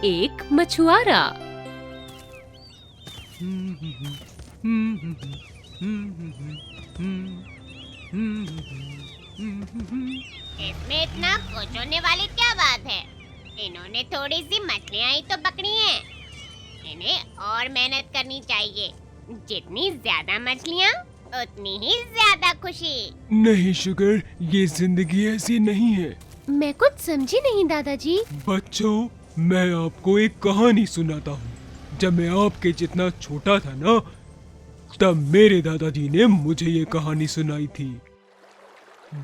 एक मछुआरा। इसमें इतना खुश होने वाली क्या बात है? इन्होंने थोड़ी सी मछलियाँ ही तो पकड़ी हैं। इन्हें और मेहनत करनी चाहिए। जितनी ज्यादा मछलियाँ उतनी ही ज्यादा खुशी। नहीं शुगर, ये जिंदगी ऐसी नहीं है। मैं कुछ समझी नहीं दादाजी। बच्चों, मैं आपको एक कहानी सुनाता हूँ। जब मैं आपके जितना छोटा था ना, तब मेरे दादाजी ने मुझे ये कहानी सुनाई थी।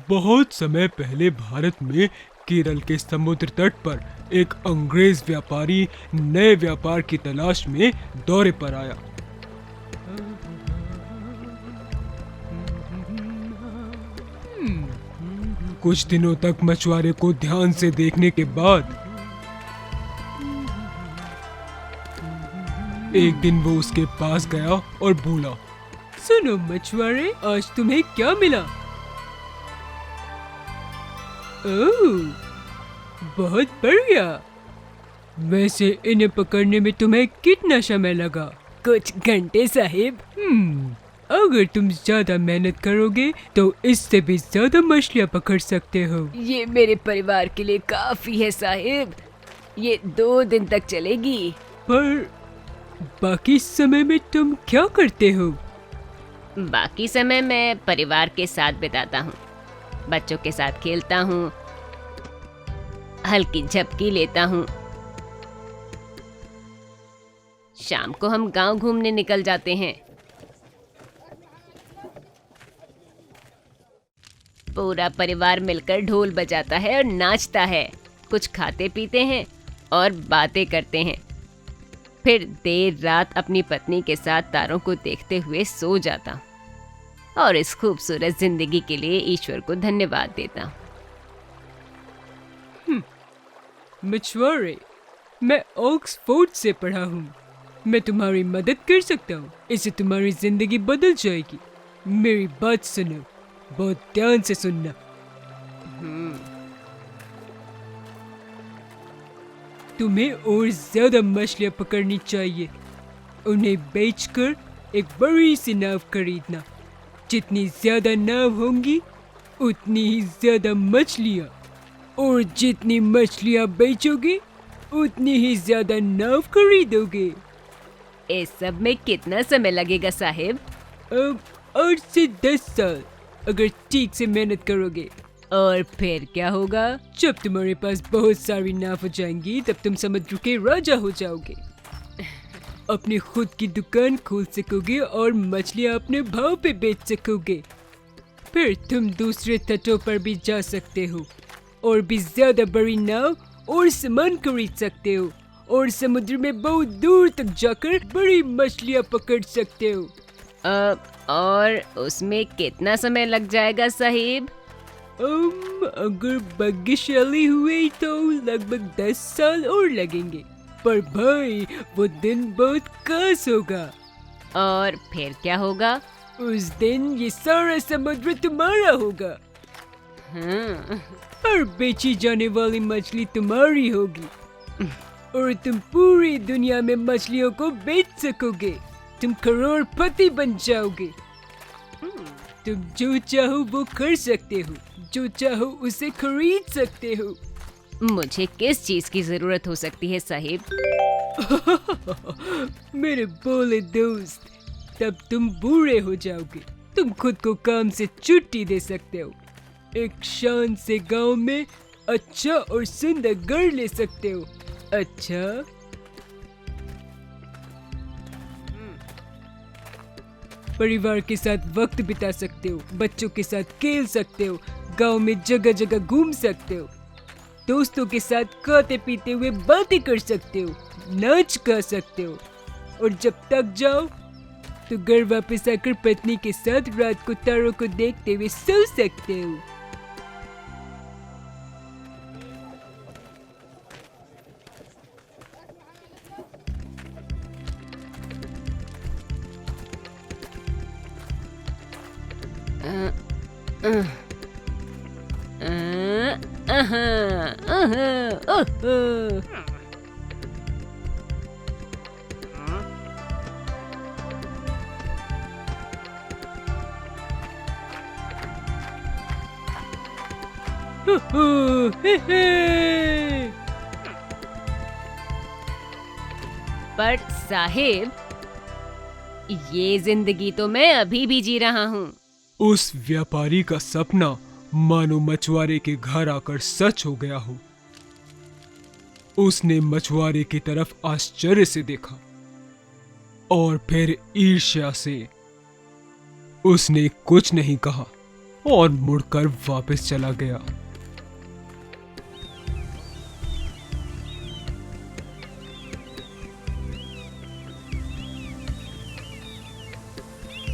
बहुत समय पहले भारत में केरल के समुद्र तट पर एक अंग्रेज व्यापारी नए व्यापार की तलाश में दौरे पर आया। कुछ दिनों तक मछुआरे को ध्यान से देखने के बाद एक दिन वो उसके पास गया और बोला, सुनो मछुआरे, आज तुम्हें क्या मिला? ओह, बहुत बढ़िया। वैसे इन्हें पकड़ने में तुम्हें कितना समय लगा? कुछ घंटे साहिब। अगर तुम ज्यादा मेहनत करोगे तो इससे भी ज्यादा मछलियाँ पकड़ सकते हो। ये मेरे परिवार के लिए काफी है साहिब। ये 2 दिन तक चलेगी। पर बाकी समय में तुम क्या करते हो? बाकी समय मैं परिवार के साथ बिताता हूँ, बच्चों के साथ खेलता हूँ, हल्की झपकी लेता हूँ। शाम को हम गांव घूमने निकल जाते हैं। पूरा परिवार मिलकर ढोल बजाता है और नाचता है। कुछ खाते पीते हैं और बातें करते हैं। फिर देर रात अपनी पत्नी के साथ तारों को देखते हुए सो जाता हूँ और इस खूबसूरत जिंदगी के लिए ईश्वर को धन्यवाद देता हूँ। मछुआरे, मैं ऑक्सफोर्ड से पढ़ा हूँ। मैं तुम्हारी मदद कर सकता हूँ। इससे तुम्हारी जिंदगी बदल जाएगी। मेरी बात सुनो, बहुत ध्यान से सुनना। तुम्हें और ज्यादा मछलियाँ पकड़नी चाहिए। उन्हें बेचकर एक बड़ी सी नाव खरीदना। जितनी ज्यादा नाव होंगी उतनी ही ज्यादा मछलियाँ, और जितनी मछलियाँ बेचोगे उतनी ही ज्यादा नाव खरीदोगे। इस सब में कितना समय लगेगा साहिब? अब 8 से 10 साल, अगर ठीक से मेहनत करोगे। और फिर क्या होगा? जब तुम्हारे पास बहुत सारी नाव हो जाएंगी तब तुम समुद्र के राजा हो जाओगे। अपनी खुद की दुकान खोल सकोगे और मछलियाँ अपने भाव पे बेच सकोगे। फिर तुम दूसरे तटों पर भी जा सकते हो और भी ज्यादा बड़ी नाव और सामान खरीद सकते हो, और समुद्र में बहुत दूर तक जाकर बड़ी मछलियाँ पकड़ सकते हो। और उसमें कितना समय लग जाएगा साहिब? अगर भाग्यशाली हुए तो लगभग 10 साल और लगेंगे। पर भाई, वो दिन बहुत खास होगा। और फिर क्या होगा? उस दिन ये सारा समुद्र तुम्हारा होगा। हर बेची जाने वाली मछली तुम्हारी होगी और तुम पूरी दुनिया में मछलियों को बेच सकोगे। तुम करोड़पति बन जाओगे। तुम जो चाहो वो कर सकते हो, जो चाहो उसे खरीद सकते हो। मुझे किस चीज की जरूरत हो सकती है साहिब? मेरे बोले दोस्त, तब तुम बूढ़े हो जाओगे। तुम खुद को काम से छुट्टी दे सकते हो। एक शान से गांव में अच्छा और सुंदर घर ले सकते हो। अच्छा, परिवार के साथ वक्त बिता सकते हो, बच्चों के साथ खेल सकते हो, गांव में जगह जगह घूम सकते हो, दोस्तों के साथ खाते पीते हुए बातें कर सकते हो, नाच गा सकते हो, और जब तक जाओ तो घर वापस आकर पत्नी के साथ रात को तारों को देखते हुए सो सकते हो। हे हे। पर साहिब, ये जिंदगी तो मैं अभी भी जी रहा हूँ। उस व्यापारी का सपना मानो मछुआरे के घर आकर सच हो गया हो। उसने मछुआरे की तरफ आश्चर्य से देखा और फिर ईर्ष्या से उसने कुछ नहीं कहा और मुड़कर वापस चला गया।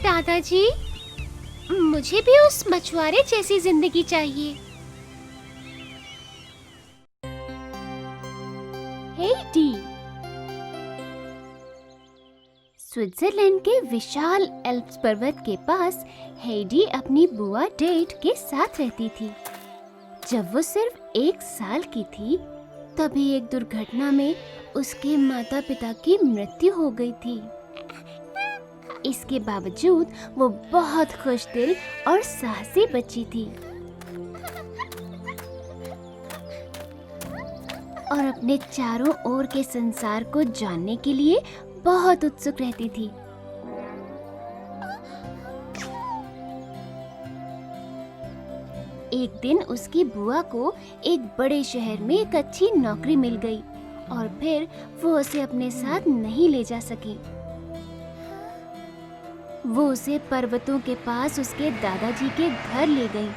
दादाजी, मुझे भी उस मछुआरे जैसी जिंदगी चाहिए। हेडी। स्विट्जरलैंड के विशाल एल्प्स पर्वत के पास हेडी अपनी बुआ डेट के साथ रहती थी। जब वो सिर्फ 1 साल की थी, तभी एक दुर्घटना में उसके माता पिता की मृत्यु हो गई थी। इसके बावजूद वो बहुत खुशदिल और साहसी बच्ची थी और अपने चारों ओर के संसार को जानने के लिए बहुत उत्सुक रहती थी। एक दिन उसकी बुआ को एक बड़े शहर में एक अच्छी नौकरी मिल गई और फिर वो उसे अपने साथ नहीं ले जा सकी। वो उसे पर्वतों के पास उसके दादाजी के घर ले गई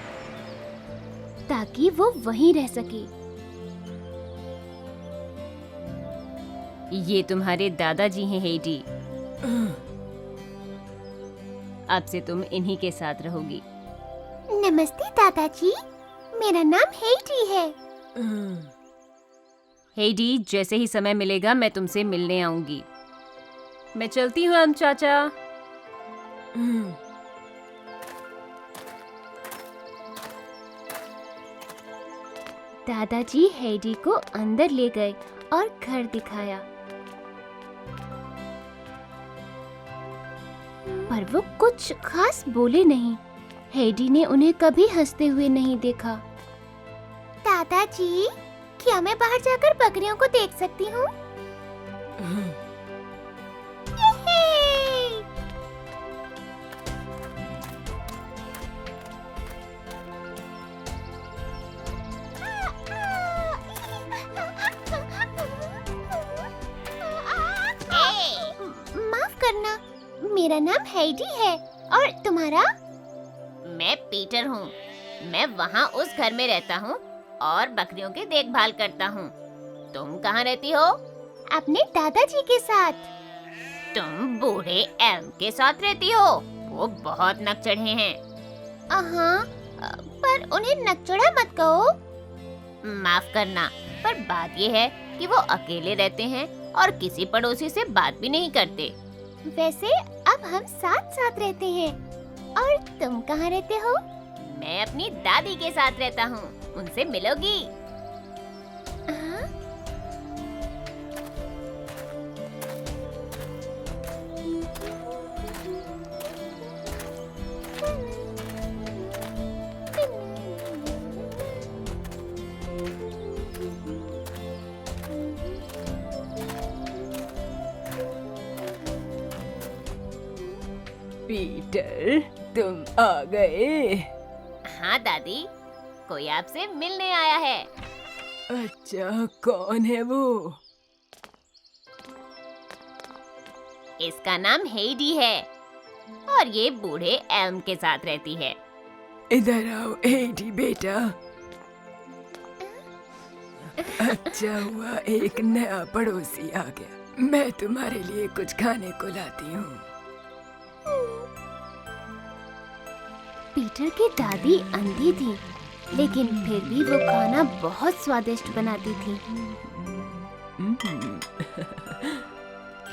ताकि वो वहीं रह सके। ये तुम्हारे दादाजी हैं हेडी। अब से तुम इन्हीं के साथ रहोगी। नमस्ते दादाजी, मेरा नाम हेडी है। हेडी, जैसे ही समय मिलेगा मैं तुमसे मिलने आऊंगी। मैं चलती हूँ हम चाचा। दादाजी हेडी को अंदर ले गए और घर दिखाया, पर वो कुछ खास बोले नहीं। हेडी ने उन्हें कभी हंसते हुए नहीं देखा। दादाजी, क्या मैं बाहर जाकर बकरियों को देख सकती हूँ? माफ करना, मेरा नाम हेडी है और तुम्हारा? मैं पीटर हूँ। मैं वहाँ उस घर में रहता हूँ और बकरियों की देखभाल करता हूँ। तुम कहाँ रहती हो? अपने दादाजी के साथ। तुम बूढ़े एल्म के साथ रहती हो? वो बहुत नकचढ़े हैं। हाँ, पर उन्हें नकचढ़ा मत कहो। माफ करना, पर बात ये है कि वो अकेले रहते हैं और किसी पड़ोसी से बात भी नहीं करते। वैसे अब हम साथ साथ रहते हैं। और तुम कहाँ रहते हो? मैं अपनी दादी के साथ रहता हूँ। उनसे मिलोगी? पीटर, तुम आ गए? हाँ दादी, कोई आपसे मिलने आया है। अच्छा, कौन है वो? इसका नाम हेडी है और ये बूढ़े एल्म के साथ रहती है। इधर आओ हेडी बेटा। अच्छा हुआ एक नया पड़ोसी आ गया। मैं तुम्हारे लिए कुछ खाने को लाती हूँ। पीटर की दादी अंधी थी, लेकिन फिर भी वो खाना बहुत स्वादिष्ट बनाती थी।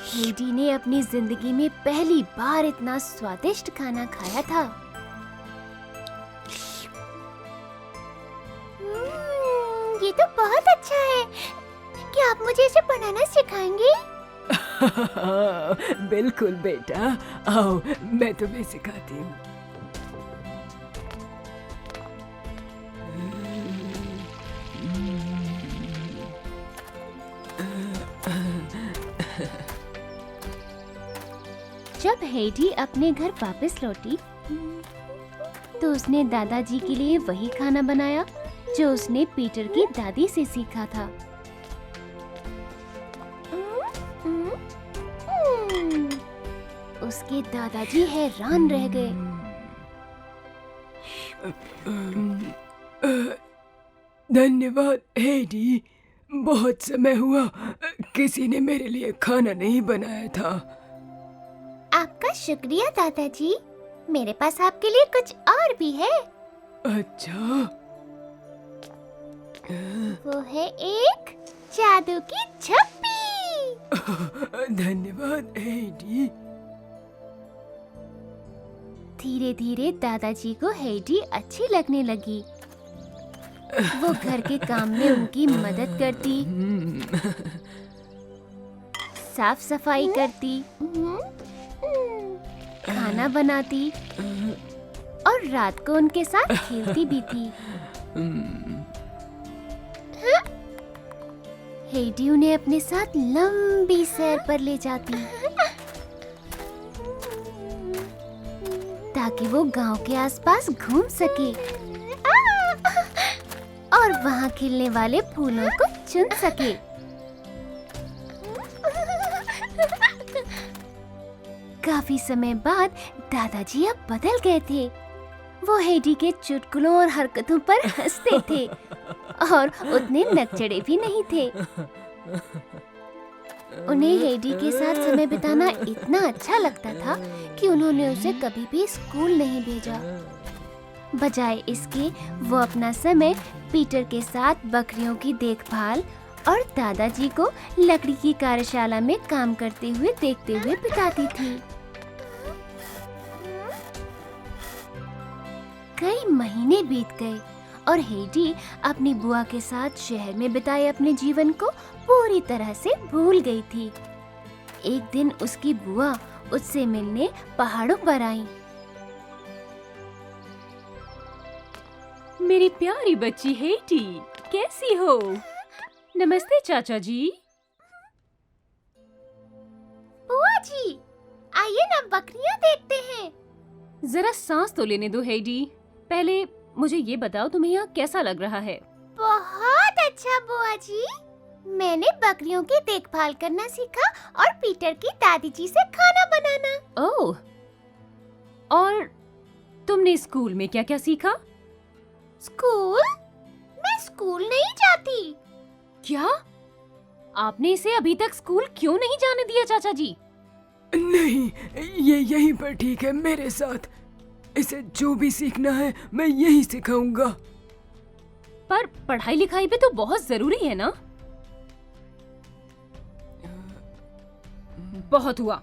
हेडी ने अपनी जिंदगी में पहली बार इतना स्वादिष्ट खाना खाया था। ये तो बहुत अच्छा है। क्या आप मुझे इसे बनाना सिखाएंगे? बिल्कुल बेटा, आओ मैं तुम्हें सिखाती हूँ। जब हेडी अपने घर वापस लौटी तो उसने दादाजी के लिए वही खाना बनाया जो उसने पीटर की दादी से सीखा था। उसके दादाजी हैरान रह गए। धन्यवाद हेडी, बहुत समय हुआ किसी ने मेरे लिए खाना नहीं बनाया था। आपका शुक्रिया दादाजी, मेरे पास आपके लिए कुछ और भी है। अच्छा, वो है एक जादू की झप्पी। धन्यवाद हेडी। धीरे धीरे दादाजी को हेडी अच्छी लगने लगी। वो घर के काम में उनकी मदद करती, साफ सफाई करती, खाना बनाती और रात को उनके साथ खेलती भी थी। हेडी उन्हें अपने साथ लंबी सैर पर ले जाती ताकि वो गांव के आसपास घूम सके और वहां खिलने वाले फूलों को चुन सके। काफी समय बाद दादाजी अब बदल गए थे। वो हेडी के चुटकुलों और हरकतों पर हंसते थे और उतने नकचड़े भी नहीं थे। उन्हें हेडी के साथ समय बिताना इतना अच्छा लगता था कि उन्होंने उसे कभी भी स्कूल नहीं भेजा। बजाय इसके वो अपना समय पीटर के साथ बकरियों की देखभाल और दादाजी को लकड़ी की कार्यशाला में काम करते हुए देखते हुए बिताती थी। कई महीने बीत गए और हेडी अपनी बुआ के साथ शहर में बिताए अपने जीवन को पूरी तरह से भूल गई थी। एक दिन उसकी बुआ उससे मिलने पहाड़ों पर आई। मेरी प्यारी बच्ची हेडी, कैसी हो? नमस्ते चाचा जी। बुआ जी, आइए ना बकरियां देखते हैं। जरा सांस तो लेने दो हेडी। पहले मुझे ये बताओ तुम्हें यहाँ कैसा लग रहा है? बहुत अच्छा बुआ जी। मैंने बकरियों की देखभाल करना सीखा और पीटर की दादी जी से खाना बनाना। ओह, और तुमने स्कूल में क्या क्या सीखा? स्कूल? मैं स्कूल नहीं जाती। क्या? आपने इसे अभी तक स्कूल क्यों नहीं जाने दिया चाचा जी? नहीं, ये यहीं पर ठीक है मेरे साथ। इसे जो भी सीखना है मैं यही सिखाऊंगा। पर पढ़ाई लिखाई भी तो बहुत जरूरी है ना? बहुत हुआ,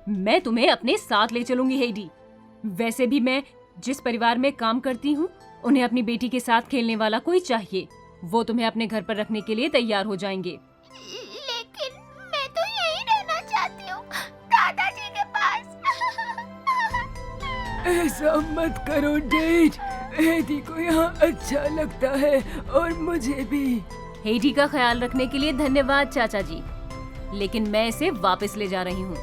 मैं तुम्हें अपने साथ ले चलूंगी हेडी। वैसे भी मैं जिस परिवार में काम करती हूँ उन्हें अपनी बेटी के साथ खेलने वाला कोई चाहिए। वो तुम्हें अपने घर पर रखने के लिए तैयार हो जाएंगे। लेकिन मैं तो यहीं रहना चाहती हूँ, दादाजी के पास। ऐसा मत करो डैड, हेडी को यहाँ अच्छा लगता है और मुझे भी। हेडी का ख्याल रखने के लिए धन्यवाद चाचा जी, लेकिन मैं इसे वापस ले जा रही हूँ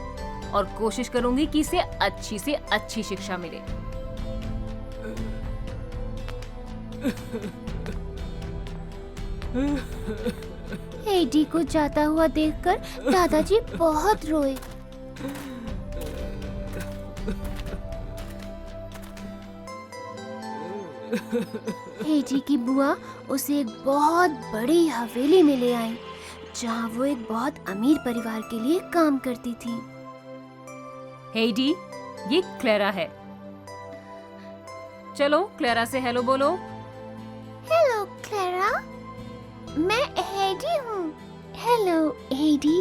और कोशिश करूंगी कि इसे अच्छी से अच्छी शिक्षा मिले। हेडी को जाता हुआ देखकर दादाजी बहुत रोए। हेडी की बुआ उसे एक बहुत बड़ी हवेली में ले आई, जहाँ वो एक बहुत अमीर परिवार के लिए काम करती थी। हेडी, ये क्लेरा है। चलो क्लेरा से हेलो बोलो। हेलो क्लेरा, मैं हेडी हूँ। हेलो हेडी,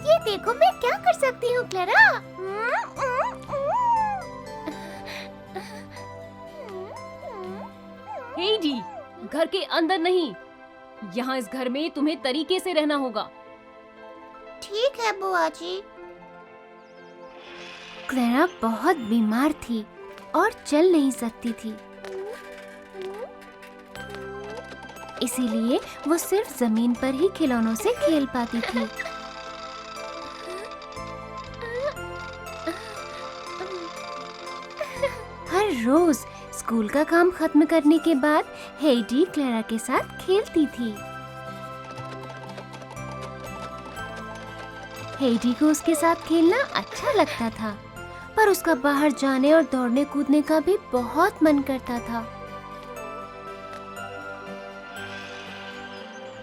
ये देखो मैं क्या कर सकती हूँ क्लेरा। हेडी, घर के अंदर नहीं, यहाँ इस घर में तुम्हें तरीके से रहना होगा। ठीक है बुआ जी। क्लेरा बहुत बीमार थी और चल नहीं सकती थी, इसीलिए वो सिर्फ जमीन पर ही खिलौनों से खेल पाती थी। रोज स्कूल का काम खत्म करने के बाद हेडी क्लेरा के साथ खेलती थी। हेडी को उसके साथ खेलना अच्छा लगता था, पर उसका बाहर जाने और दौड़ने कूदने का भी बहुत मन करता था।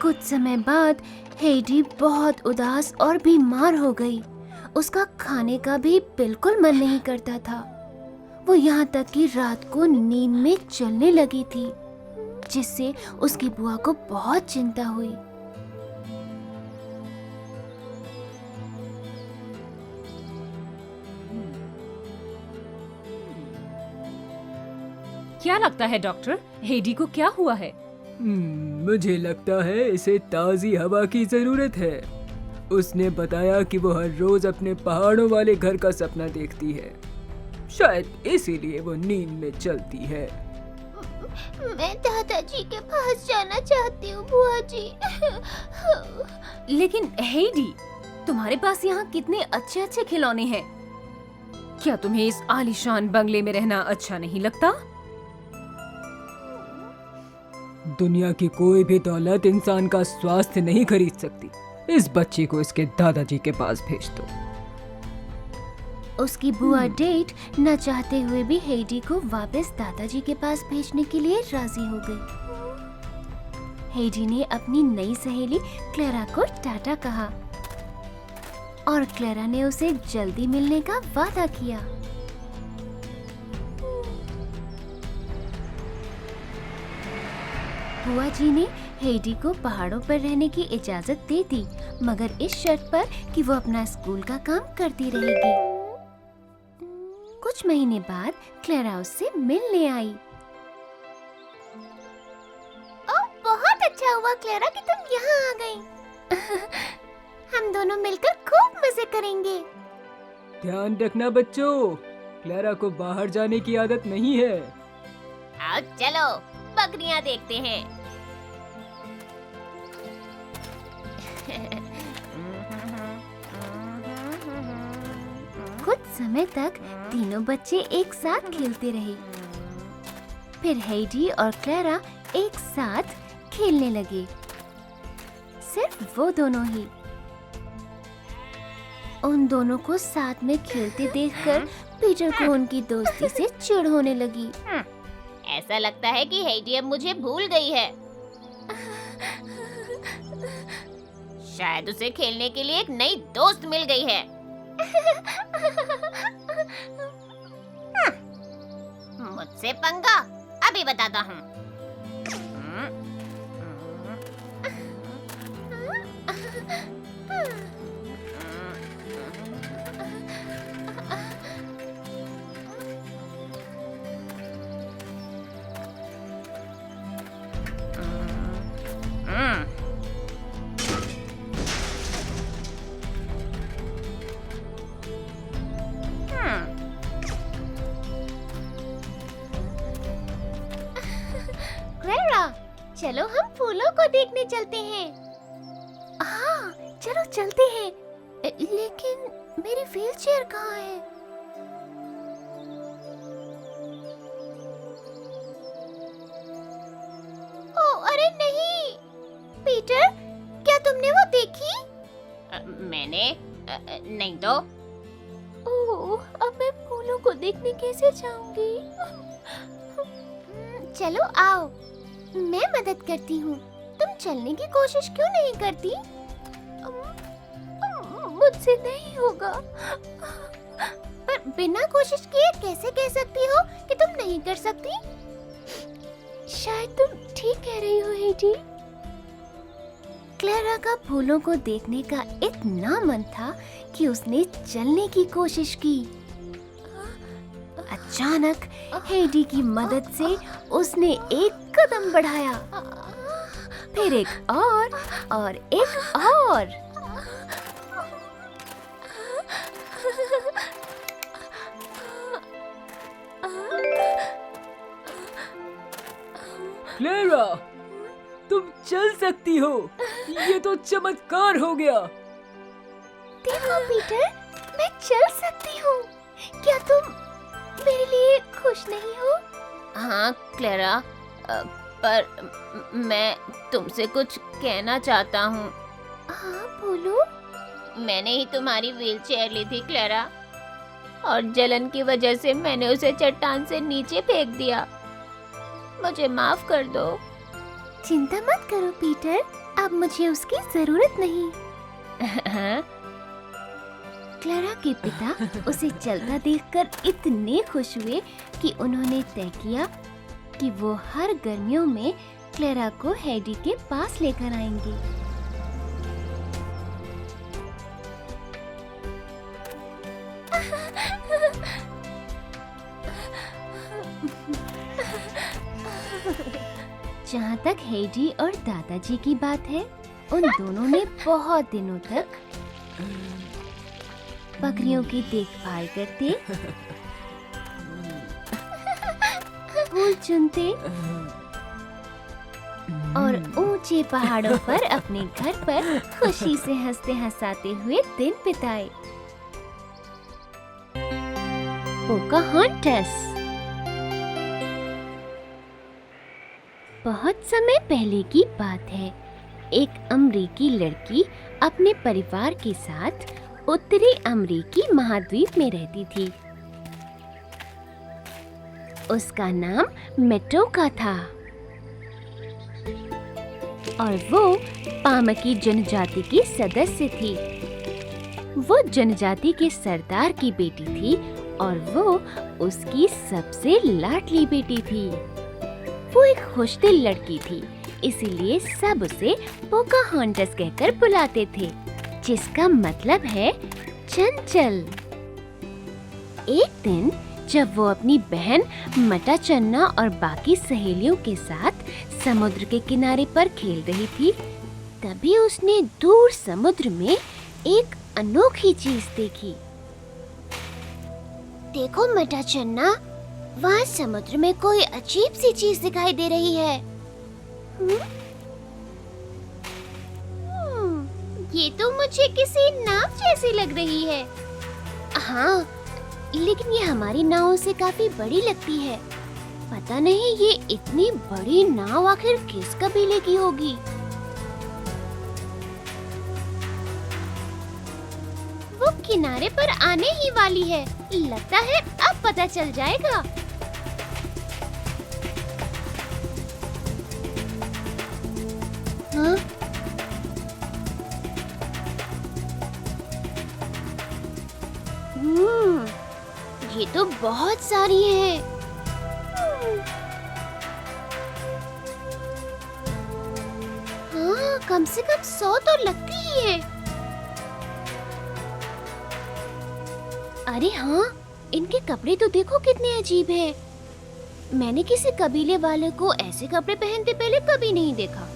कुछ समय बाद हेडी बहुत उदास और बीमार हो गई। उसका खाने का भी बिल्कुल मन नहीं करता था। वो यहाँ तक कि रात को नींद में चलने लगी थी, जिससे उसकी बुआ को बहुत चिंता हुई। क्या लगता है डॉक्टर, हेडी को क्या हुआ है? मुझे लगता है इसे ताज़ी हवा की जरूरत है। उसने बताया कि वो हर रोज अपने पहाड़ों वाले घर का सपना देखती है। शायद इसीलिए वो नींद में चलती है। मैं दादाजी के पास जाना चाहती हूँ बुआ जी। लेकिन हेडी, तुम्हारे पास यहाँ कितने अच्छे अच्छे खिलौने हैं। क्या तुम्हें इस आलीशान बंगले में रहना अच्छा नहीं लगता? दुनिया की कोई भी दौलत इंसान का स्वास्थ्य नहीं खरीद सकती। इस बच्चे को इसके दादाजी के पास भेज दो। उसकी बुआ डेट न चाहते हुए भी हेडी को वापस दादाजी के पास भेजने के लिए राजी हो गई। हेडी ने अपनी नई सहेली क्लेरा को टाटा कहा और क्लेरा ने उसे जल्दी मिलने का वादा किया। बुआ जी ने हेडी को पहाड़ों पर रहने की इजाजत दे दी, मगर इस शर्त पर कि वो अपना स्कूल का काम करती रहेगी। कुछ महीने बाद क्लेरा उससे मिलने आई। ओह, बहुत अच्छा हुआ क्लेरा कि तुम यहाँ आ गई। हम दोनों मिलकर खूब मजे करेंगे। ध्यान रखना बच्चों, क्लेरा को बाहर जाने की आदत नहीं है। आओ चलो बकरियां देखते हैं। कुछ समय तक तीनों बच्चे एक साथ खेलते रहे। फिर हेडी और क्लेरा एक साथ खेलने लगे, सिर्फ वो दोनों ही। उन दोनों को साथ में खेलते देखकर पीटर को उनकी दोस्ती से चिढ़ होने लगी। ऐसा लगता है कि हेडी अब मुझे भूल गई है। शायद उसे खेलने के लिए एक नई दोस्त मिल गई है। मुझसे पंगा अभी बताता हूँ। क्लेरा, चलो हम फूलों को देखने चलते हैं। हाँ, चलो चलते हैं। लेकिन मेरी व्हीलचेयर कहाँ है? ओह, अरे नहीं। पीटर, क्या तुमने वो देखी? मैंने नहीं तो। ओह, अब मैं फूलों को देखने कैसे जाऊंगी? चलो आओ, मैं मदद करती हूँ। तुम चलने की कोशिश क्यों नहीं करती? मुझसे नहीं होगा। पर बिना कोशिश किए कैसे कह सकती हो कि तुम नहीं कर सकती? शायद तुम ठीक कह रही हो हेडी। क्लेरा का फूलों को देखने का इतना मन था कि उसने चलने की कोशिश की। अचानक हेडी की मदद से उसने एक कदम बढ़ाया, फिर एक और एक और। क्लेरा, तुम चल सकती हो। ये तो चमत्कार हो गया। देखो पीटर, मैं चल सकती हूँ। क्या तुम मेरे लिए खुश नहीं हो? हाँ क्लेरा, पर मैं तुमसे कुछ कहना चाहता हूँ। हाँ बोलो। मैंने ही तुम्हारी व्हीलचेयर ली थी क्लेरा, और जलन की वजह से मैंने उसे चट्टान से नीचे फेंक दिया। मुझे माफ कर दो। चिंता मत करो पीटर, अब मुझे उसकी जरूरत नहीं। क्लारा के पिता उसे चलता देखकर इतने खुश हुए कि उन्होंने तय किया कि वो हर गर्मियों में क्लारा को हेडी के पास लेकर आएंगे। जहाँ तक हेडी और दादाजी की बात है, उन दोनों ने बहुत दिनों तक बकरियों की देखभाल करते, फूल चुनते और ऊंचे पहाड़ों पर अपने घर पर खुशी से हंसते हंसाते हुए दिन बिताए। पोकाहोंटस। बहुत समय पहले की बात है। एक अमरीकी लड़की अपने परिवार के साथ उत्तरी अमरीकी महाद्वीप में रहती थी। उसका नाम मेटोका था और वो पामकी जनजाति की सदस्य थी। वो जनजाति के सरदार की बेटी थी और वो उसकी सबसे लाडली बेटी थी। वो एक खुशदिल लड़की थी, इसीलिए सब उसे पोकाहोंटस कहकर बुलाते थे, जिसका मतलब है चंचल। एक दिन जब वो अपनी बहन मटा चन्ना और बाकी सहेलियों के साथ समुद्र के किनारे पर खेल रही थी, तभी उसने दूर समुद्र में एक अनोखी चीज देखी। देखो मटा चन्ना, वहाँ समुद्र में कोई अजीब सी चीज दिखाई दे रही है। ये तो मुझे किसी नाव जैसी लग रही है। हाँ, लेकिन ये हमारी नावों से काफी बड़ी लगती है। पता नहीं ये इतनी बड़ी नाव आखिर किस कबीले की होगी। वो किनारे पर आने ही वाली है। लगता है अब पता चल जाएगा। हाँ? ये तो बहुत सारी हैं। हाँ, कम से कम 100 तो लगती ही है। अरे हाँ, इनके कपड़े तो देखो कितने अजीब हैं। मैंने किसी कबीले वाले को ऐसे कपड़े पहनते पहले कभी नहीं देखा।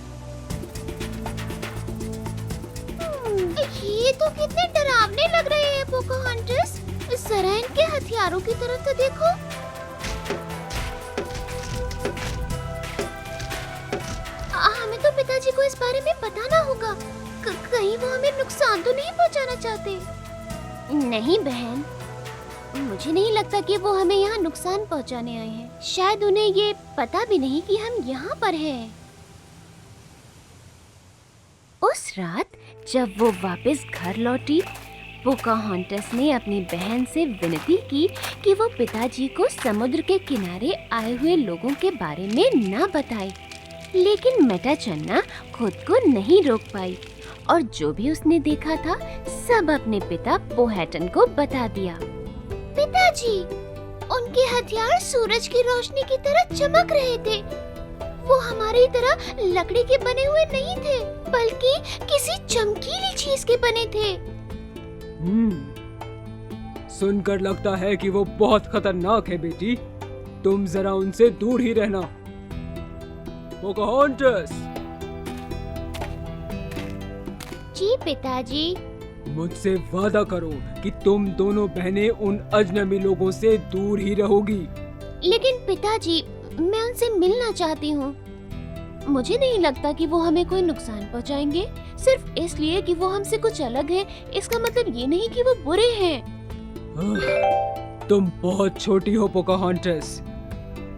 ये तो कितने डरावने लग रहे हैं पोकाहोंटस। जरा इनके हथियारों की तरफ तो देखो। हमें तो पिताजी को इस बारे में पता ना होगा। कहीं वो हमें नुकसान तो नहीं पहुंचाना चाहते। नहीं बहन, मुझे नहीं लगता कि वो हमें यहाँ नुकसान पहुंचाने आए हैं। शायद उन्हें ये पता भी नहीं कि हम यहाँ पर हैं। उस रात जब वो वापस घर लौटी, पोकाहोंटस ने अपनी बहन से विनती की कि वो पिताजी को समुद्र के किनारे आए हुए लोगों के बारे में ना बताए, लेकिन मेटा चन्ना खुद को नहीं रोक पाई और जो भी उसने देखा था सब अपने पिता पोहैटन को बता दिया। पिताजी, उनके हथियार सूरज की रोशनी की तरह चमक रहे थे। वो हमारी तरह लकड़ी के बने हुए नहीं थे, बल्कि किसी चमकीली चीज के बने थे। सुनकर लगता है कि वो बहुत खतरनाक है बेटी। तुम जरा उनसे दूर ही रहना। पोकाहोंटस। जी पिताजी। मुझसे वादा करो कि तुम दोनों बहनें उन अजनबी लोगों से दूर ही रहोगी। लेकिन पिताजी, मैं उनसे मिलना चाहती हूँ। मुझे नहीं लगता कि वो हमें कोई नुकसान पहुँचाएंगे। सिर्फ इसलिए कि वो हमसे कुछ अलग है, इसका मतलब ये नहीं कि वो बुरे हैं। तुम बहुत छोटी हो पोकाहांटस,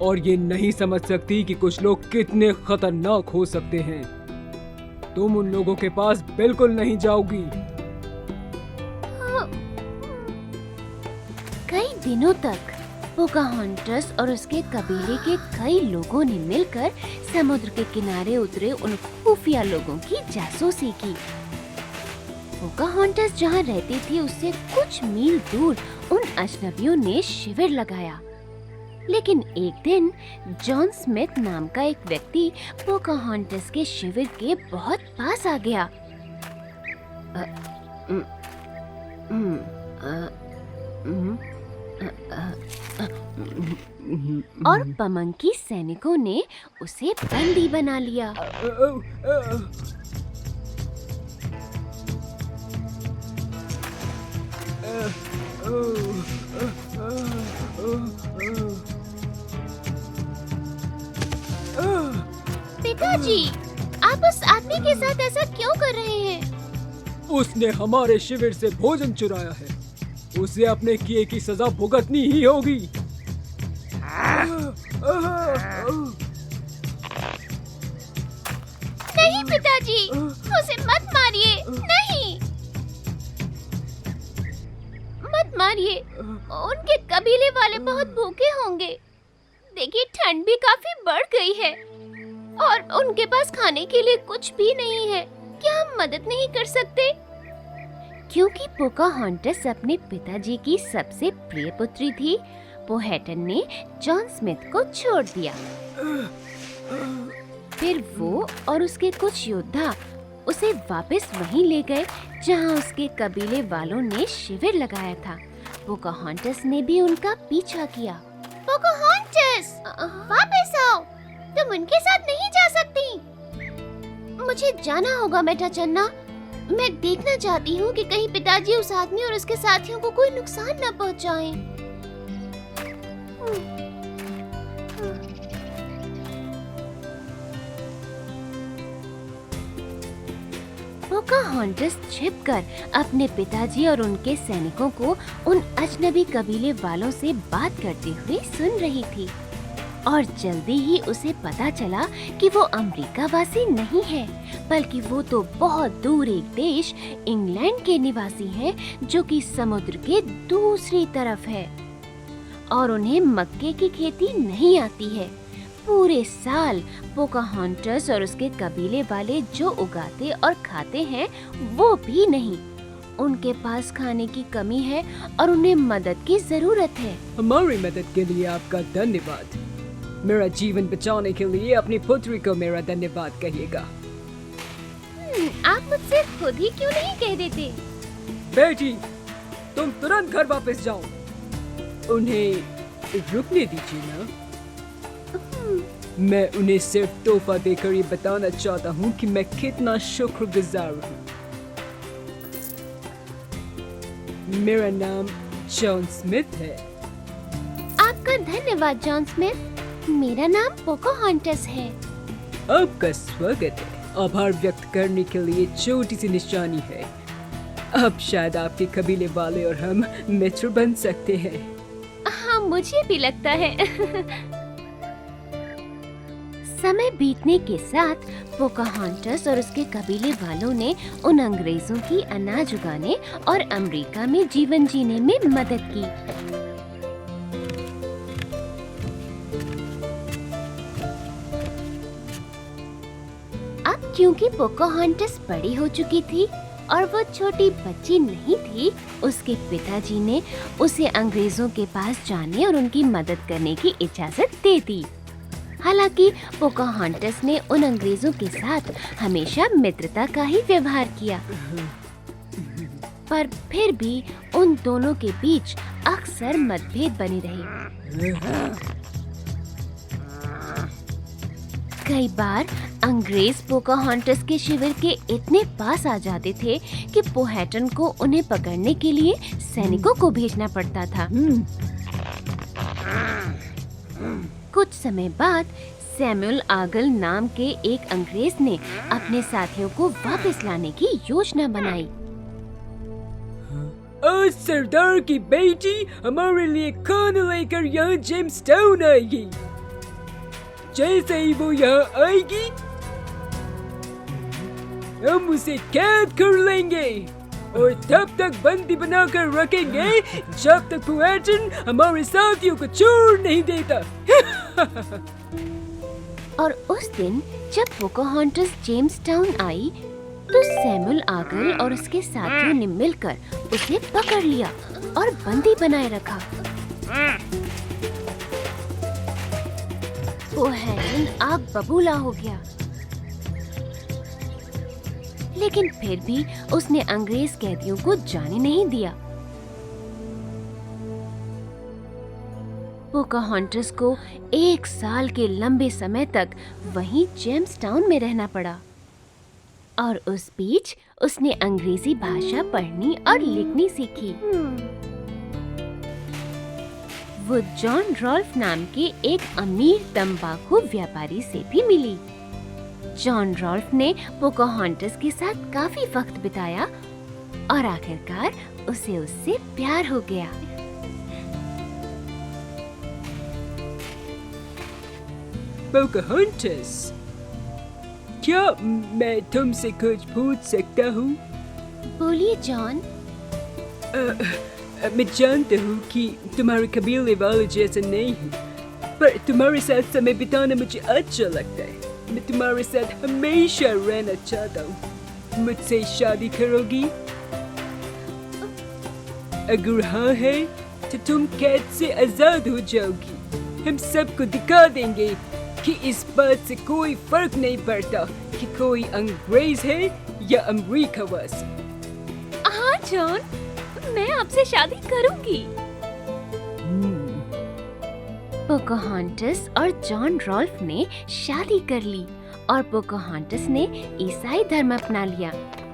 और ये नहीं समझ सकती कि कुछ लोग कितने खतरनाक हो सकते हैं। तुम उन लोगों के पास बिल्कुल नहीं जाओगी। कई दिनों तक पोकाहांटस और उसके कबीले के कई लोगों ने मिलकर समुद्र के किनारे उतरे उन खुफिया लोगों की जासूसी की। पोकाहांटस जहाँ रहती थी उससे कुछ मील दूर उन अजनबियों ने शिविर लगाया। लेकिन एक दिन जॉन स्मिथ नाम का एक व्यक्ति पोकाहांटस के शिविर के बहुत पास आ गया। और पमंकी सैनिकों ने उसे बंदी बना लिया। पिताजी, आप उस आदमी के साथ ऐसा क्यों कर रहे हैं? उसने हमारे शिविर से भोजन चुराया है। उसे अपने किए की सजा भुगतनी ही होगी। नहीं पिताजी, उसे मत मारिए। नहीं, मत मारिए। उनके कबीले वाले बहुत भूखे होंगे। देखिए, ठंड भी काफी बढ़ गई है और उनके पास खाने के लिए कुछ भी नहीं है। क्या हम मदद नहीं कर सकते? क्योंकि पोकाहांटस अपने पिताजी की सबसे प्रिय पुत्री थी, पोहैटन ने जॉन स्मिथ को छोड़ दिया। फिर वो और उसके कुछ योद्धा उसे वापस वहीं ले गए जहां उसके कबीले वालों ने शिविर लगाया था। पोकाहांटस ने भी उनका पीछा किया। पोकाहांटस, वापस आओ। तुम उनके साथ नहीं जा सकती। मुझे जाना होगा बेटा चन्ना। मैं देखना चाहती हूँ कि कहीं पिताजी उस आदमी और उसके साथियों को कोई नुकसान न पहुँचाएं। पोकाहांटस छिपकर अपने पिताजी और उनके सैनिकों को उन अजनबी कबीले वालों से बात करते हुए सुन रही थी और जल्दी ही उसे पता चला कि वो अमेरिका वासी नहीं है, बल्कि वो तो बहुत दूर एक देश इंग्लैंड के निवासी हैं जो कि समुद्र के दूसरी तरफ है और उन्हें मक्के की खेती नहीं आती है। पूरे साल पोकाहांटस और उसके कबीले वाले जो उगाते और खाते हैं वो भी नहीं। उनके पास खाने की कमी है और उन्हें मदद की जरूरत है। हमारी मदद के लिए आपका धन्यवाद। मेरा जीवन बचाने के लिए अपनी पुत्री को मेरा धन्यवाद कहिएगा। आप मुझसे खुद ही क्यों नहीं कह देते? बेटी, तुम तुरंत घर वापस जाओ। उन्हें रुकने दीजिए ना। मैं उन्हें सिर्फ तोहफा देकर ये बताना चाहता हूँ कि मैं कितना शुक्रगुजार हूँ। मेरा नाम जॉन स्मिथ है। आपका धन्यवाद जॉन स्मिथ। मेरा नाम पोकाहांटस है। आपका स्वागत है। आभार व्यक्त करने के लिए छोटी सी निशानी है। अब शायद आपके कबीले वाले और हम मित्र बन सकते हैं। हाँ, मुझे भी लगता है। समय बीतने के साथ पोकाहांटस और उसके कबीले वालों ने उन अंग्रेजों की अनाज उगाने और अमेरिका में जीवन जीने में मदद की। अब क्योंकि पोकाहांटस बड़ी हो चुकी थी और वो छोटी बच्ची नहीं थी, उसके पिताजी ने उसे अंग्रेजों के पास जाने और उनकी मदद करने की इजाजत दे दी। हालांकि पोकाहांटस ने उन अंग्रेजों के साथ हमेशा मित्रता का ही व्यवहार किया, पर फिर भी उन दोनों के बीच अक्सर मतभेद बने रहे। कई बार अंग्रेज पोकाहांटस के शिविर के इतने पास आ जाते थे कि पोहैटन को उन्हें पकड़ने के लिए सैनिकों को भेजना पड़ता था। कुछ समय बाद सैमुअल आगल नाम के एक अंग्रेज ने अपने साथियों को वापस लाने की योजना बनाई। आज सरदार की बेटी हमारे लिए खाना लेकर यहाँ जेम्स टाउन आएगी। जैसे ही वो यहाँ आएगी हम उसे कैद कर लेंगे और तब तक बंदी बनाकर रखेंगे जब तक पुएटन हमारे साथियों को छोड़ नहीं देता। और उस दिन जब पोकाहॉन्टस जेम्स टाउन आई तो सैमुअल आकर और उसके साथियों ने मिलकर उसे पकड़ लिया और बंदी बनाए रखा। पोहेटन आग बबूला हो गया, लेकिन फिर भी उसने अंग्रेज कैदियों को जाने नहीं दिया। पोकाहॉन्टस को 1 साल के लंबे समय तक वहीं जेम्स टाउन में रहना पड़ा और उस बीच उसने अंग्रेजी भाषा पढ़नी और लिखनी सीखी। वो जॉन रॉल्फ नाम के एक अमीर तंबाकू व्यापारी से भी मिली। जॉन रॉल्फ ने पोकाहॉन्टस के साथ काफी वक्त बिताया और आखिरकार उसे उससे प्यार हो गया। पोकाहॉन्टस, क्या मैं तुमसे कुछ पूछ सकता हूँ? बोलिए जॉन। मैं जानता हूँ कि तुम्हारे कबीले वाले जैसा नहीं हूँ, पर तुम्हारे साथ समय बिताना मुझे अच्छा लगता है। मैं तुम्हारे साथ हमेशा रहना चाहता हूँ। मुझसे शादी करोगी? अगर हाँ है तो तुम कैद से आजाद हो जाओगी। हम सबको दिखा देंगे कि इस बात से कोई फर्क नहीं पड़ता कि कोई अंग्रेज है या अमेरिका वासी। हाँ जॉन, मैं आपसे शादी करूंगी। पोकाहॉन्टस और जॉन रॉल्फ ने शादी कर ली और पोकाहॉन्टस ने ईसाई धर्म अपना लिया।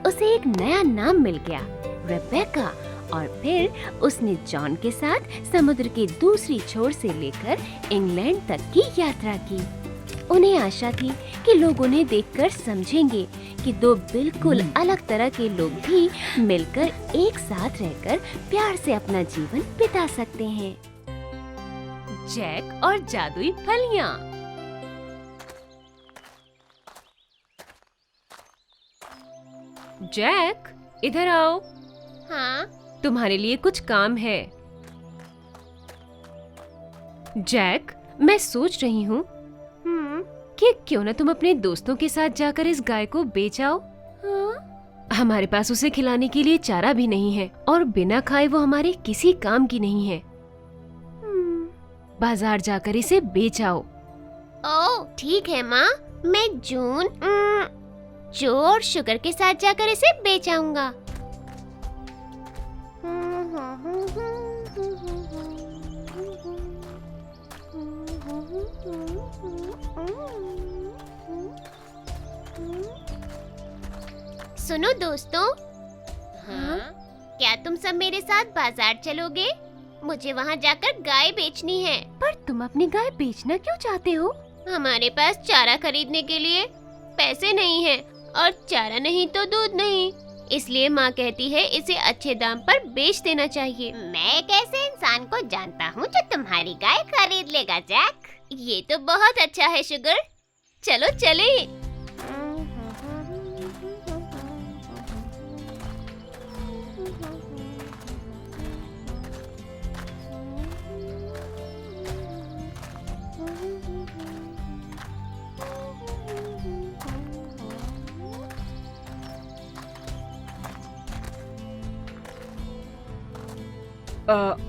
उसे एक नया नाम मिल गया, रेबेका, और फिर उसने जॉन के साथ समुद्र के दूसरी छोर से लेकर इंग्लैंड तक की यात्रा की। उन्हें आशा थी कि लोग उन्हें देखकर समझेंगे कि 2 बिल्कुल अलग तरह के लोग भी मिलकर एक साथ रहकर प्यार से अपना जीवन बिता सकते हैं। जैक और जादुई फलियां। जैक, इधर आओ। हाँ, तुम्हारे लिए कुछ काम है। जैक, मैं सोच रही हूँ कि क्यों न तुम अपने दोस्तों के साथ जाकर इस गाय को बेच आओ। हमारे पास उसे खिलाने के लिए चारा भी नहीं है और बिना खाए वो हमारे किसी काम की नहीं है। बाजार जाकर इसे बेच आओ। ओह ठीक है माँ, मैं जून जो और शुगर के साथ जाकर इसे बेच आऊंगा। सुनो दोस्तों, हाँ, क्या तुम सब मेरे साथ बाजार चलोगे? मुझे वहाँ जाकर गाय बेचनी है। पर तुम अपनी गाय बेचना क्यों चाहते हो? हमारे पास चारा खरीदने के लिए पैसे नहीं है और चारा नहीं तो दूध नहीं, इसलिए माँ कहती है इसे अच्छे दाम पर बेच देना चाहिए। मैं एक ऐसे इंसान को जानता हूँ जो तुम्हारी गाय खरीद लेगा जैक। ये तो बहुत अच्छा है शुगर, चलो चले।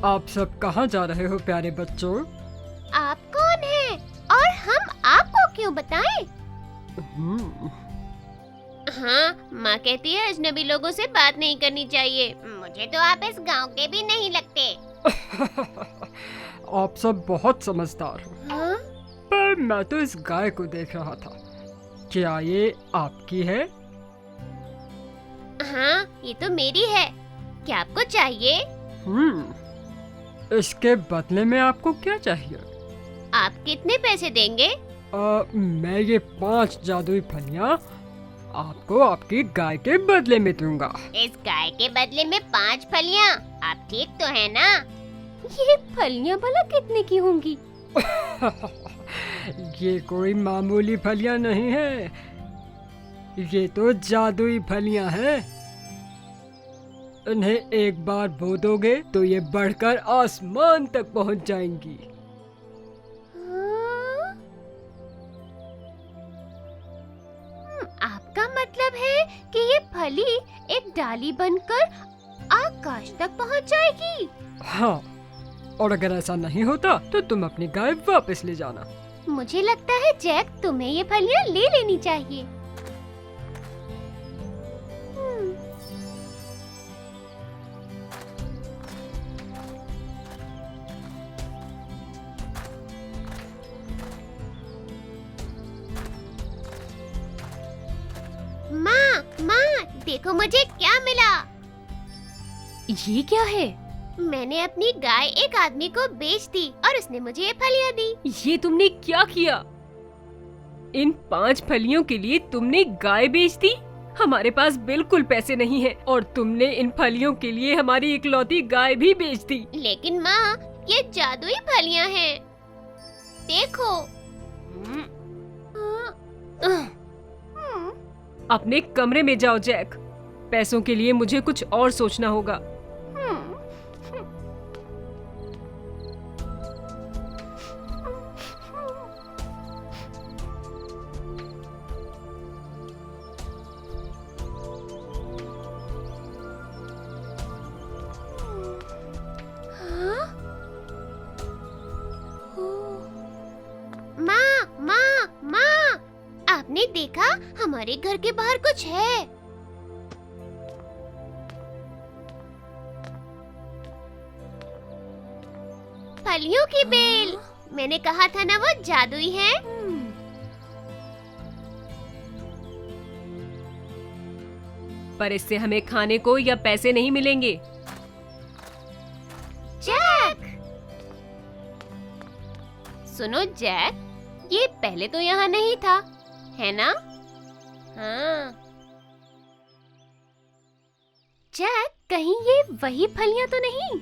आप सब कहाँ जा रहे हो प्यारे बच्चों? आप कौन हैं और हम आपको क्यों बताएं? हाँ, माँ कहती है अजनबी लोगों से बात नहीं करनी चाहिए। मुझे तो आप इस गांव के भी नहीं लगते। आप सब बहुत समझदार हो। हाँ? पर मैं तो इस गाय को देख रहा था। क्या ये आपकी है? हाँ, ये तो मेरी है। क्या आपको चाहिए? इसके बदले में आपको क्या चाहिए? आप कितने पैसे देंगे? मैं ये 5 जादुई फलियां आपको आपकी गाय के बदले में दूंगा। इस गाय के बदले में 5 फलियाँ। आप ठीक तो है ना? ये फलियां भला कितने की होंगी? ये कोई मामूली फलियां नहीं है, ये तो जादुई फलियां हैं। इन्हें एक बार बो दोगे तो ये बढ़कर आसमान तक पहुंच जाएंगी। हाँ? आपका मतलब है कि ये फली एक डाली बनकर आकाश तक पहुंच जाएगी? हाँ, और अगर ऐसा नहीं होता तो तुम अपनी गाय वापस ले जाना। मुझे लगता है जैक, तुम्हें ये फलियां ले लेनी चाहिए। माँ, देखो मुझे क्या मिला। ये क्या है? मैंने अपनी गाय एक आदमी को बेच दी और उसने मुझे ये फलियां दी। ये तुमने क्या किया? इन 5 फलियों के लिए तुमने गाय बेच दी? हमारे पास बिल्कुल पैसे नहीं हैं और तुमने इन फलियों के लिए हमारी इकलौती गाय भी बेच दी। लेकिन माँ, ये जादुई फलियां हैं। देखो। अपने कमरे में जाओ जैक। पैसों के लिए मुझे कुछ और सोचना होगा। माँ, आपने देखा? हमारे घर के बाहर कुछ है। फलियों की बेल। मैंने कहा था ना, वो जादुई है। पर इससे हमें खाने को या पैसे नहीं मिलेंगे। जैक, सुनो जैक, ये पहले तो यहाँ नहीं था, है ना? हाँ। जैक, कहीं ये वही फलियां तो नहीं?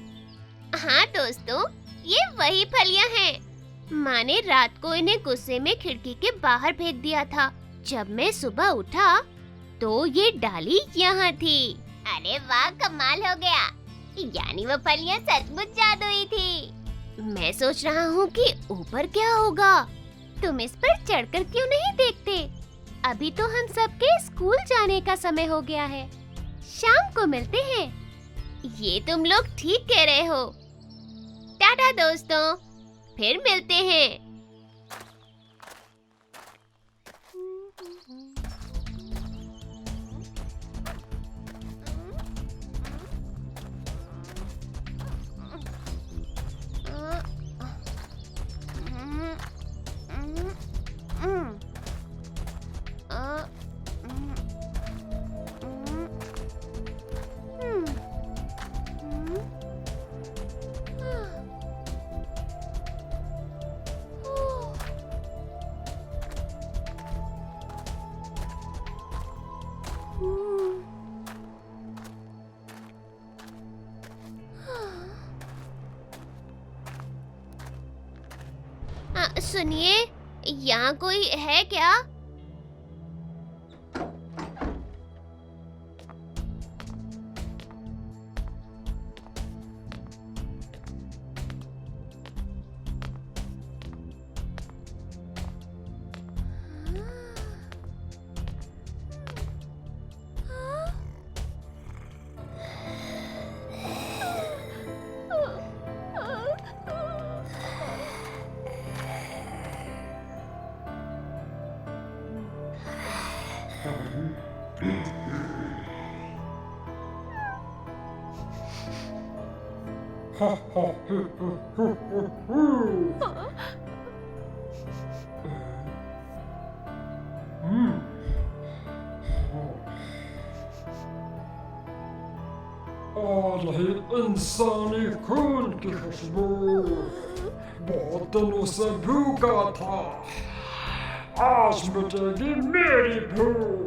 हाँ दोस्तों, ये वही फलियां हैं। माँ ने रात को इन्हें गुस्से में खिड़की के बाहर फेंक दिया था। जब मैं सुबह उठा तो ये डाली यहाँ थी। अरे वाह, कमाल हो गया। यानी वो फलियां सचमुच जादुई थी। मैं सोच रहा हूँ कि ऊपर क्या होगा। तुम इस पर चढ़कर क्यों नहीं देखते? अभी तो हम सबके स्कूल जाने का समय हो गया है। शाम को मिलते हैं। ये तुम लोग ठीक कह रहे हो। टाटा दोस्तों, फिर मिलते हैं। सुनिए, यहाँ कोई है क्या? आ रही इंसानी खून की खुशबू। बहुत दिनों से भूखा था। आज मिटेगी मेरी भूख।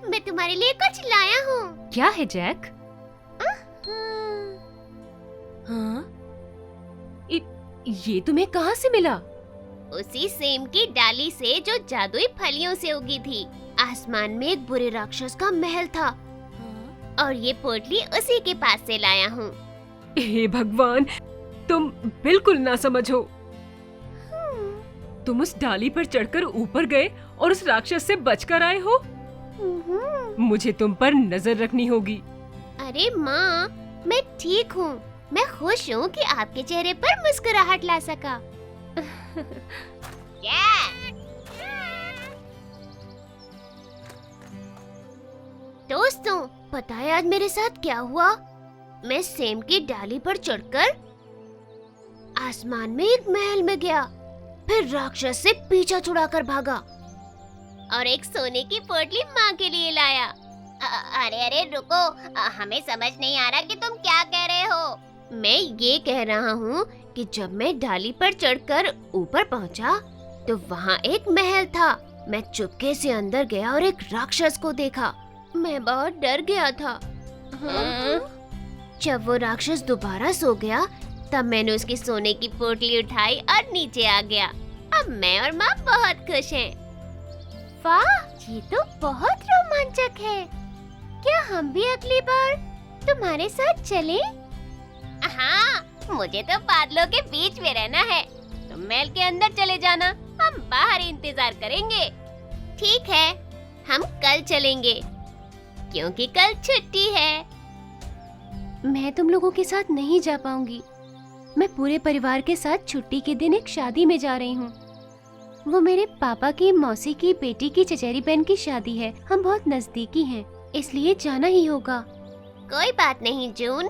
मैं तुम्हारे लिए कुछ लाया हूँ। क्या है जैक? हाँ? ये तुम्हें कहाँ से मिला? उसी सेम की डाली से जो जादुई फलियों से उगी थी। आसमान में एक बुरे राक्षस का महल था और ये पोटली उसी के पास से लाया हूँ। हे भगवान, तुम बिल्कुल ना समझो। तुम उस डाली पर चढ़कर ऊपर गए और उस राक्षस से बचकर आए हो। मुझे तुम पर नजर रखनी होगी। अरे माँ, मैं ठीक हूँ। मैं खुश हूँ कि आपके चेहरे पर मुस्कुराहट ला सका। दोस्तों, पता है आज मेरे साथ क्या हुआ? मैं सेम की डाली पर चढ़कर आसमान में एक महल में गया, फिर राक्षस से पीछा छुड़ाकर भागा और एक सोने की पोटली माँ के लिए लाया। अरे रुको, हमें समझ नहीं आ रहा कि तुम क्या कह रहे हो। मैं ये कह रहा हूँ कि जब मैं डाली पर चढ़कर ऊपर पहुँचा तो वहाँ एक महल था। मैं चुपके से अंदर गया और एक राक्षस को देखा। मैं बहुत डर गया था। जब वो राक्षस दोबारा सो गया तब मैंने उसकी सोने की पोटली उठाई और नीचे आ गया। अब मैं और माँ बहुत खुश हैं। वाह, ये तो बहुत रोमांचक है। क्या हम भी अगली बार तुम्हारे साथ चलें? हाँ, मुझे तो बादलों के बीच में रहना है। तुम महल के अंदर चले जाना, हम बाहर इंतजार करेंगे। ठीक है, हम कल चलेंगे क्योंकि कल छुट्टी है। मैं तुम लोगों के साथ नहीं जा पाऊंगी। मैं पूरे परिवार के साथ छुट्टी के दिन एक शादी में जा रही हूँ। वो मेरे पापा की मौसी की बेटी की चचेरी बहन की शादी है। हम बहुत नजदीकी हैं, इसलिए जाना ही होगा। कोई बात नहीं जून,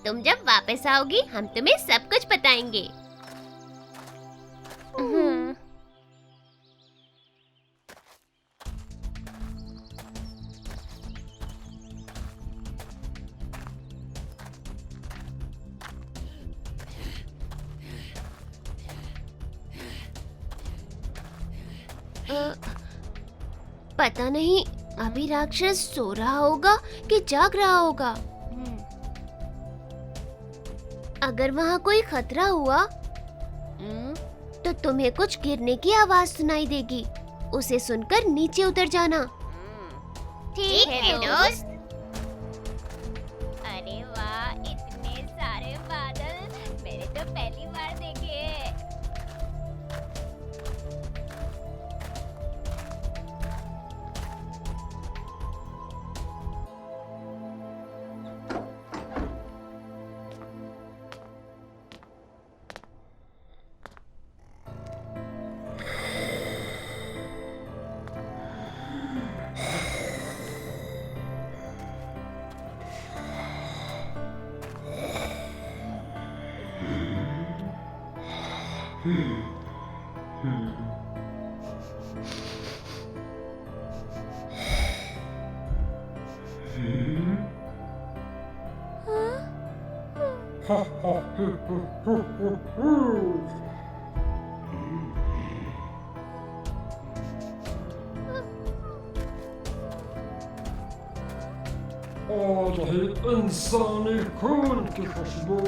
तुम जब वापस आओगी हम तुम्हें सब कुछ बताएंगे। पता नहीं अभी राक्षस सो रहा होगा कि जाग रहा होगा। अगर वहाँ कोई खतरा हुआ तो तुम्हें कुछ गिरने की आवाज सुनाई देगी। उसे सुनकर नीचे उतर जाना। ठीक है दोस्त। अरे वाह, इतने सारे बादल मैंने तो पहली बार देखे हैं। और रही इंसानी खून की खुशबू।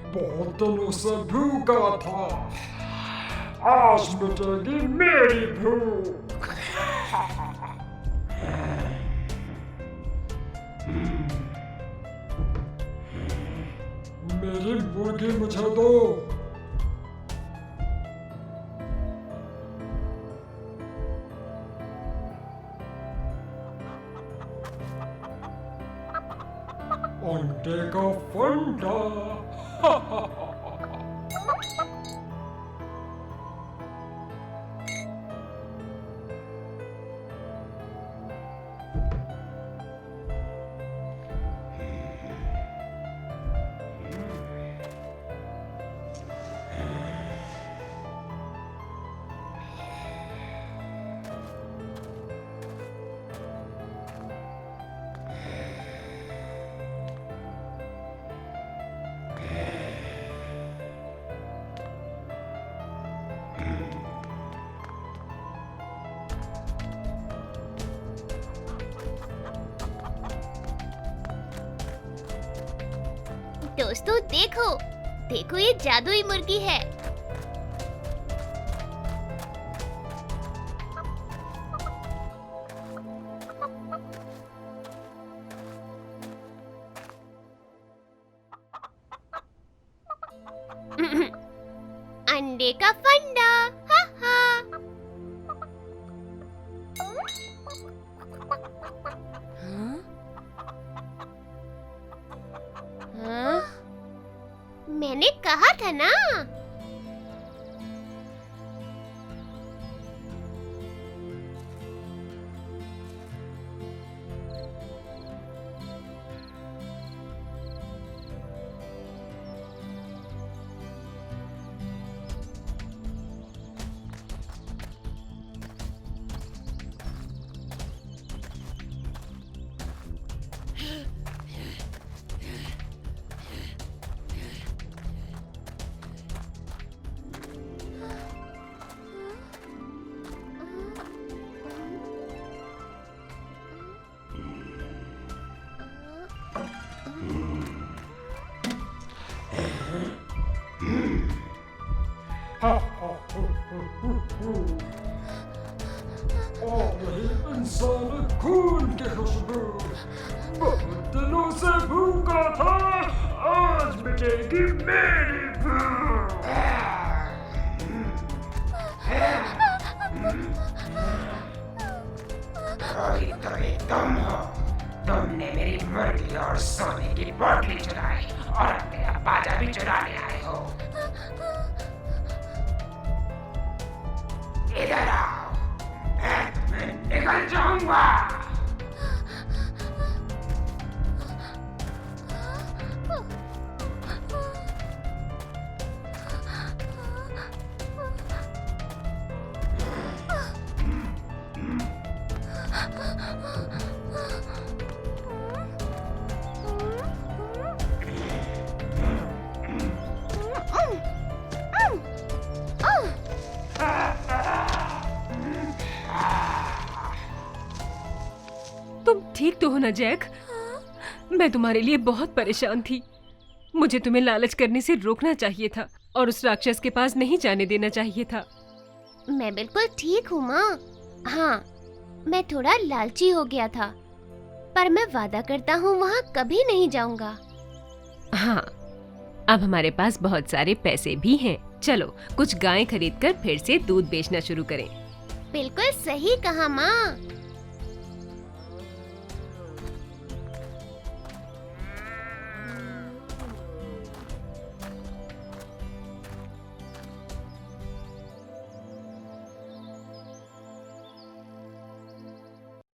बहुत दिनों से भूखा था, आज मिटेगी मेरी भूख। मेरी मुर्गी मुझे दो। अंडे का फंडा। दोस्तों देखो, देखो ये जादुई मुर्गी है। अंडे का फंडा। हा हा। हाँ? मैंने कहा था ना। और रही इंसानी खून की खुशबू। बहुत दिनों से भूखा था, आज मिटेगी मेरी भूख। कोई तुम हो। तुमने मेरी मुर्गी और सोने की बोतली चुराई और मेरा बाजा भी चुराने आए हो। इधर आओ, मैं तुम्हें निकल जाऊंगा। तुम ठीक तो हो ना जैक? मैं तुम्हारे लिए बहुत परेशान थी। मुझे तुम्हें लालच करने से रोकना चाहिए था और उस राक्षस के पास नहीं जाने देना चाहिए था। मैं बिल्कुल ठीक हूँ माँ। हाँ, मैं थोड़ा लालची हो गया था, पर मैं वादा करता हूँ वहाँ कभी नहीं जाऊँगा। हाँ, अब हमारे पास बहुत सारे पैसे भी हैं। चलो कुछ गायें खरीदकर फिर से दूध बेचना शुरू करें। बिल्कुल सही कहा माँ।